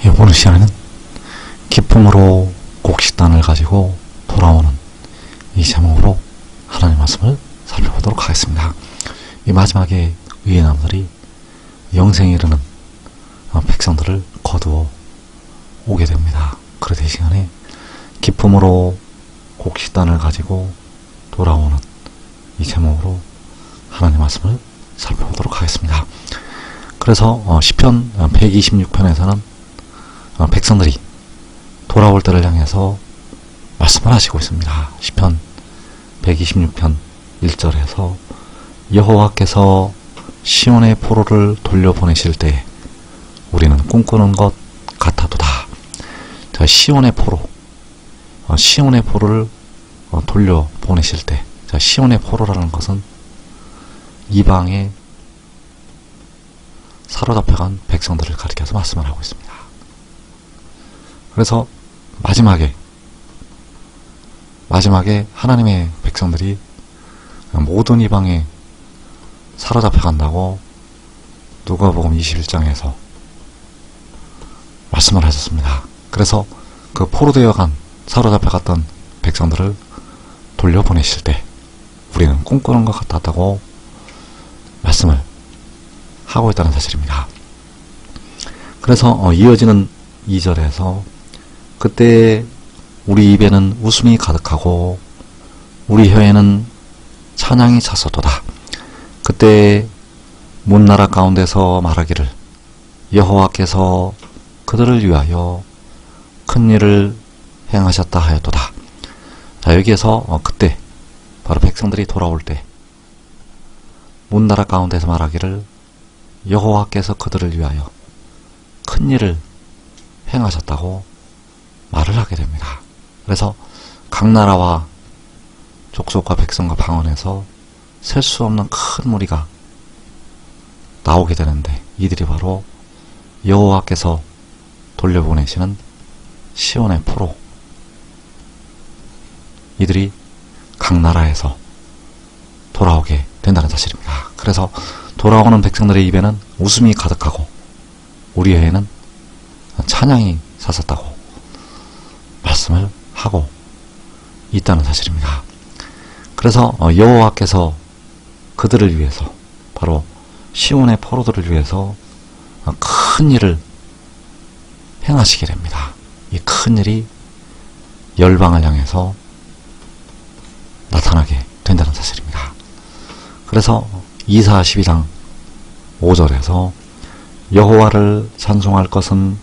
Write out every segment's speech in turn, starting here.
오늘 시간에는 기쁨으로 곡식단을 가지고 돌아오는 이 제목으로 하나님 말씀을 살펴보도록 하겠습니다. 이 마지막에 위의 나무들이 영생에 이르는 백성들을 거두어 오게 됩니다. 그래서 이 시간에 기쁨으로 곡식단을 가지고 돌아오는 이 제목으로 하나님 말씀을 살펴보도록 하겠습니다. 그래서 시편 126편에서는 백성들이 돌아올 때를 향해서 말씀을 하시고 있습니다. 시편 126편 1절에서 여호와께서 시온의 포로를 돌려보내실 때 우리는 꿈꾸는 것 같아도다. 자, 시온의 포로를 돌려보내실 때, 자, 시온의 포로라는 것은 이방에 사로잡혀간 백성들을 가리켜서 말씀을 하고 있습니다. 그래서 마지막에 하나님의 백성들이 모든 이방에 사로잡혀간다고 누가복음 21장에서 말씀을 하셨습니다. 그래서 그 포로되어간 사로잡혀갔던 백성들을 돌려보내실 때 우리는 꿈꾸는 것 같았다고 말씀을 하고 있다는 사실입니다. 그래서 이어지는 2절에서 그때 우리 입에는 웃음이 가득하고 우리 혀에는 찬양이 찼었도다. 그때 문나라 가운데서 말하기를 여호와께서 그들을 위하여 큰 일을 행하셨다 하였도다. 자, 여기에서 그때 바로 백성들이 돌아올 때 문나라 가운데서 말하기를 여호와께서 그들을 위하여 큰 일을 행하셨다고 말을 하게 됩니다. 그래서 각 나라와 족속과 백성과 방언에서 셀 수 없는 큰 무리가 나오게 되는데 이들이 바로 여호와께서 돌려보내시는 시온의 포로, 이들이 각 나라에서 돌아오게 된다는 사실입니다. 그래서 돌아오는 백성들의 입에는 웃음이 가득하고 우리 혀에는 찬양이 찼었다고 말씀을 하고 있다는 사실입니다. 그래서 여호와께서 그들을 위해서, 바로 시온의 포로들을 위해서 큰 일을 행하시게 됩니다. 이 큰 일이 열방을 향해서 나타나게 된다는 사실입니다. 그래서 이사 12장 5절에서 여호와를 찬송할 것은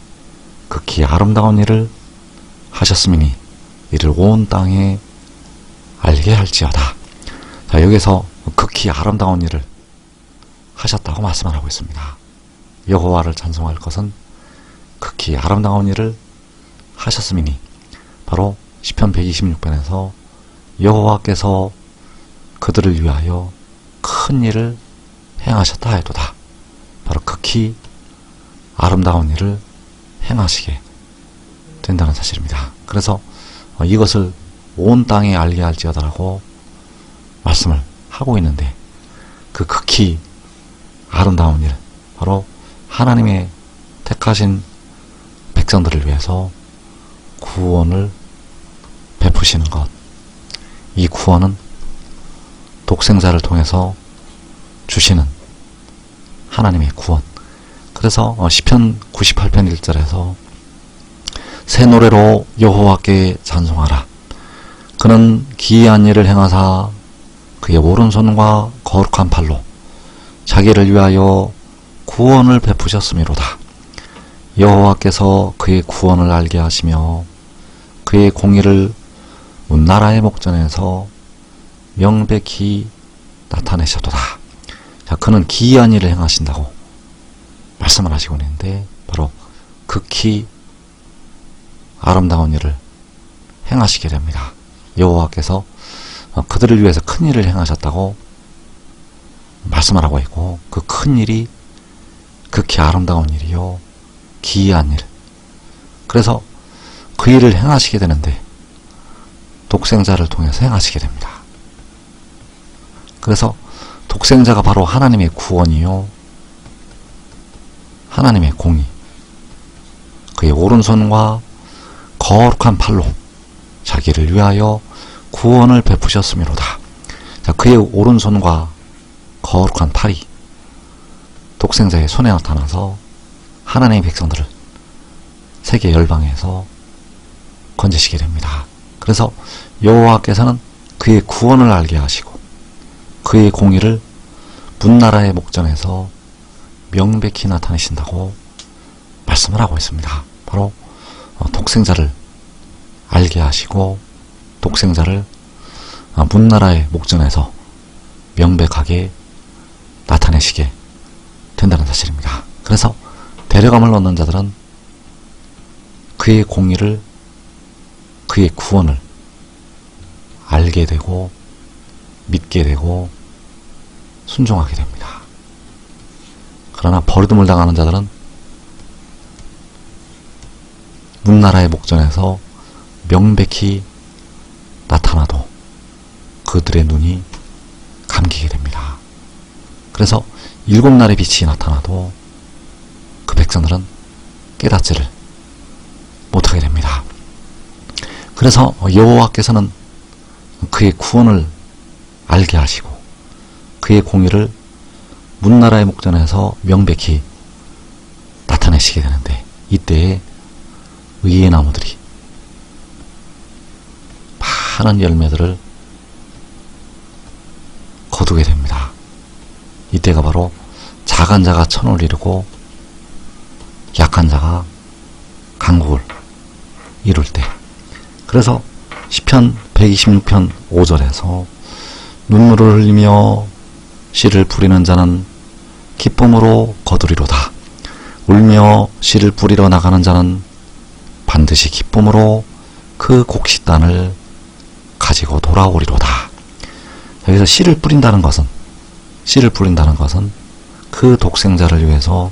극히 아름다운 일을 하셨음이니 이를 온 땅에 알게 할지어다. 자, 여기서 극히 아름다운 일을 하셨다고 말씀을 하고 있습니다. 여호와를 찬송할 것은 극히 아름다운 일을 하셨음이니, 바로 시편 126편에서 여호와께서 그들을 위하여 큰 일을 행하셨다 하여도다. 바로 극히 아름다운 일을 행하시게 된다는 사실입니다. 그래서 이것을 온 땅에 알게 할지어다라고 말씀을 하고 있는데, 그 극히 아름다운 일, 바로 하나님의 택하신 백성들을 위해서 구원을 베푸시는 것, 이 구원은 독생자를 통해서 주시는 하나님의 구원. 그래서 시편 98편 1절에서 새 노래로 여호와께 찬송하라. 그는 기이한 일을 행하사 그의 오른손과 거룩한 팔로 자기를 위하여 구원을 베푸셨음이로다. 여호와께서 그의 구원을 알게 하시며 그의 공의를 문나라의 목전에서 명백히 나타내셨도다. 자, 그는 기이한 일을 행하신다고 말씀을 하시고 있는데, 바로 극히 아름다운 일을 행하시게 됩니다. 여호와께서 그들을 위해서 큰 일을 행하셨다고 말씀을 하고 있고, 그 큰 일이 극히 아름다운 일이요 기이한 일. 그래서 그 일을 행하시게 되는데 독생자를 통해서 행하시게 됩니다. 그래서 독생자가 바로 하나님의 구원이요 하나님의 공의, 그의 그의 오른손과 거룩한 팔로 자기를 위하여 구원을 베푸셨음이로다. 자, 그의 오른손과 거룩한 팔이 독생자의 손에 나타나서 하나님의 백성들을 세계 열방에서 건지시게 됩니다. 그래서 여호와께서는 그의 구원을 알게 하시고 그의 공의를 문나라의 목전에서 명백히 나타내신다고 말씀을 하고 있습니다. 바로 독생자를 알게 하시고 독생자를 문나라의 목전에서 명백하게 나타내시게 된다는 사실입니다. 그래서 데려감을 얻는 자들은 그의 공의를, 그의 구원을 알게 되고 믿게 되고 순종하게 됩니다. 그러나 버림을 당하는 자들은 문나라의 목전에서 명백히 나타나도 그들의 눈이 감기게 됩니다. 그래서 7날의 빛이 나타나도 그 백성들은 깨닫지를 못하게 됩니다. 그래서 여호와께서는 그의 구원을 알게 하시고 그의 공의를 문나라의 목전에서 명백히 나타내시게 되는데, 이때에 의의 나무들이 많은 열매들을 거두게 됩니다. 이때가 바로 작은 자가 천을 이루고 약한 자가 강국을 이룰 때. 그래서 시편 126편 5절에서 눈물을 흘리며 씨를 뿌리는 자는 기쁨으로 거두리로다. 울며 씨를 뿌리러 나가는 자는 반드시 기쁨으로 그 곡식단을 가지고 돌아오리로다. 여기서 씨를 뿌린다는 것은 그 독생자를 위해서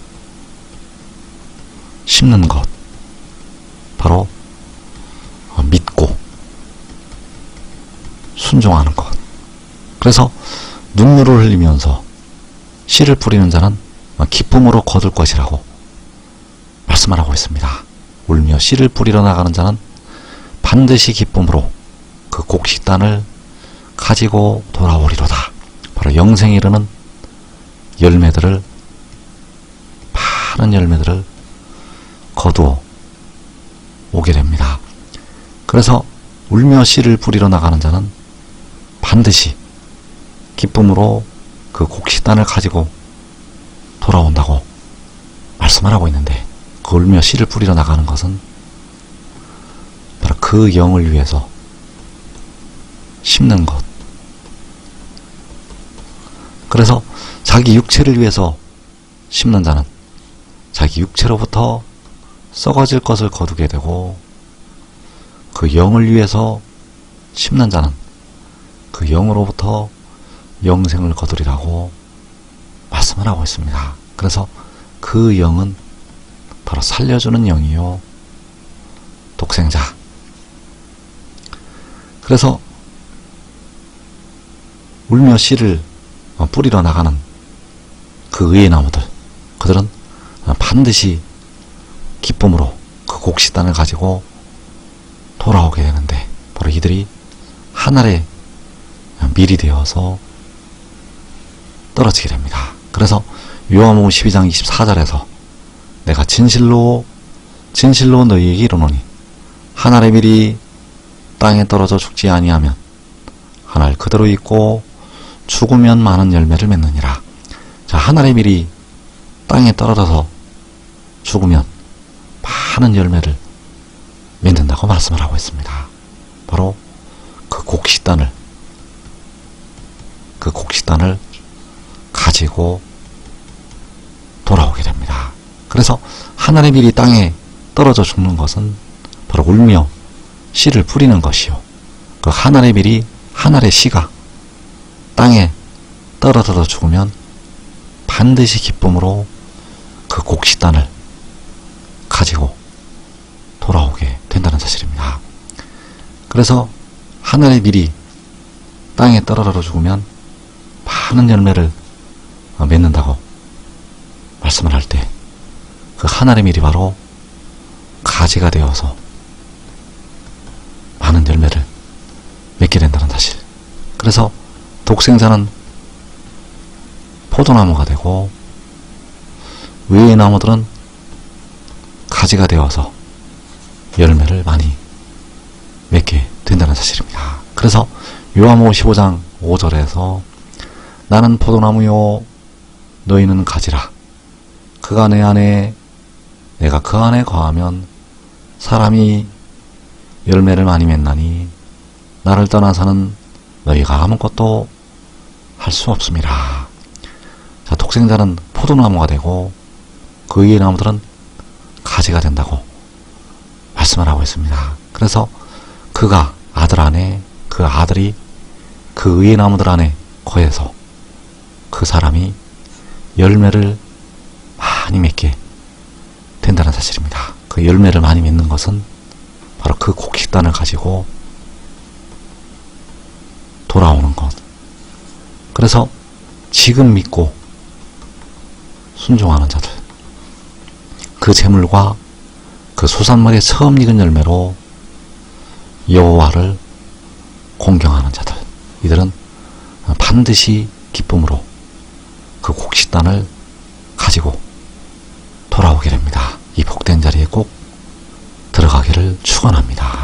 심는 것, 바로 믿고 순종하는 것. 그래서 눈물을 흘리면서 씨를 뿌리는 자는 기쁨으로 거둘 것이라고 말씀을 하고 있습니다. 울며 씨를 뿌리러 나가는 자는 반드시 기쁨으로 그 곡식단을 가지고 돌아오리로다. 바로 영생에 이르는 열매들을, 많은 열매들을 거두어 오게 됩니다. 그래서 울며 씨를 뿌리러 나가는 자는 반드시 기쁨으로 그 곡식단을 가지고 돌아온다고 말씀을 하고 있는데, 그 울며 씨를 뿌리러 나가는 것은 바로 그 영을 위해서 심는 것. 그래서 자기 육체를 위해서 심는 자는 자기 육체로부터 썩어질 것을 거두게 되고, 그 영을 위해서 심는 자는 그 영으로부터 영생을 거두리라고 말씀을 하고 있습니다. 그래서 그 영은 바로 살려주는 영이요, 독생자. 그래서 울며 씨를 뿌리러 나가는 그 의의 나무들, 그들은 반드시 기쁨으로 그 곡식단을 가지고 돌아오게 되는데, 바로 이들이 하늘의 밀이 되어서 떨어지게 됩니다. 그래서 요한복음 12장 24절에서 내가 진실로 너희에게 이르노니 하늘의 밀이 땅에 떨어져 죽지 아니하면 하늘 그대로 있고 죽으면 많은 열매를 맺느니라. 자, 하늘의 밀이 땅에 떨어져서 죽으면 많은 열매를 맺는다고 말씀을 하고 있습니다. 바로 그 곡식단을 가지고 돌아오게 됩니다. 그래서 하늘의 밀이 땅에 떨어져 죽는 것은 바로 울며 씨를 뿌리는 것이요, 그 하늘의 밀이, 하늘의 씨가 땅에 떨어져서 죽으면 반드시 기쁨으로 그 곡식단을 가지고 돌아오게 된다는 사실입니다. 그래서 하늘의 밀이 땅에 떨어져 죽으면 많은 열매를 맺는다고 말씀을 할 때, 그 하늘의 밀이 바로 가지가 되어서 많은 열매를 맺게 된다는 사실. 그래서 독생자는 포도나무가 되고 외의 나무들은 가지가 되어서 열매를 많이 맺게 된다는 사실입니다. 그래서 요한복음 15장 5절에서 나는 포도나무요 너희는 가지라. 그가 내 안에 내가 그 안에 거하면 사람이 열매를 많이 맺나니 나를 떠나서는 너희가 아무것도 할 수 없습니다. 자, 독생자는 포도나무가 되고 그 위의 나무들은 가지가 된다고 말씀을 하고 있습니다. 그래서 그가 아들 안에, 그 아들이 그 위의 나무들 안에 거해서 그 사람이 열매를 많이 맺게 된다는 사실입니다. 그 열매를 많이 맺는 것은 바로 그 곡식단을 가지고 돌아오는 것. 그래서 지금 믿고 순종하는 자들, 그 재물과 그 소산물의 처음 익은 열매로 여호와를 공경하는 자들, 이들은 반드시 기쁨으로 그 곡식단을 가지고 돌아오게 됩니다. 이 복된 자리에 꼭 들어가기를 축원합니다.